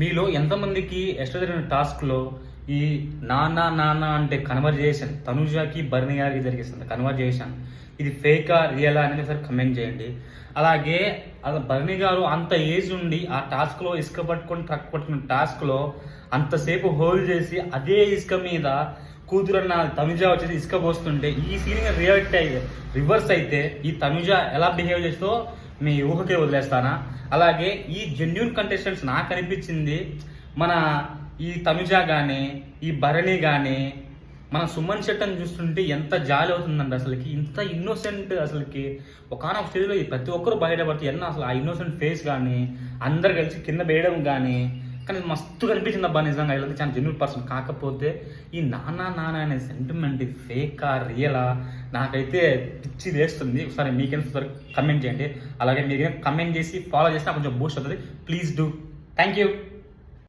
మీలో ఎంతమందికి ఎక్స్ట్రా జరిగిన టాస్క్లో ఈ నాన్న నాన్న అంటే కన్వర్జేషన్ తనుజాకి భరణి గారికి జరిగేసింది కన్వర్జేషన్ ఇది ఫేకా రియలా అనేది ఒకసారి కమెంట్ చేయండి. అలాగే భరణి గారు అంత ఏజ్ ఉండి ఆ టాస్క్లో ఇసుక పట్టుకొని ట్రక్ పట్టుకున్న టాస్క్లో అంతసేపు హోల్డ్ చేసి అదే ఇసుక మీద కూతురన్న తనుజ వచ్చేసి ఇసుక పోస్తుంటే ఈ సీన్ రివర్స్ అయితే ఈ తనుజ ఎలా బిహేవ్ చేస్తో మీ ఊహకే వదిలేస్తానా. అలాగే ఈ జెన్యున్ కంటెస్టెంట్స్ నాకు అనిపించింది మన ఈ తనుజ కానీ ఈ భరణి కానీ మన సుమన్ శెట్టిని చూస్తుంటే ఎంత జాలి అవుతుందండి. అసలుకి ఇంత ఇన్నోసెంట్ అసలుకి ఒకనొక స్టేజ్లో ప్రతి ఒక్కరు బయటపడుతుంది ఎన్న అసలు ఆ ఇన్నోసెంట్ ఫేస్ కానీ అందరు కలిసి కింద వేయడం కానీ కానీ మస్తు కనిపించింది అబ్బా నిజంగా ఇలా చాలా జెన్యున్ పర్సన్. కాకపోతే ఈ నాన్న నాన్న అనే సెంటిమెంట్ ఫేకా రియలా నాకైతే పిచ్చి వేస్తుంది. ఒకసారి మీకేం ఒకసారి కమెంట్ చేయండి. అలాగే మీకేం కమెంట్ చేసి ఫాలో చేస్తే కొంచెం బూస్ట్ అవుతుంది. Please do. Thank you.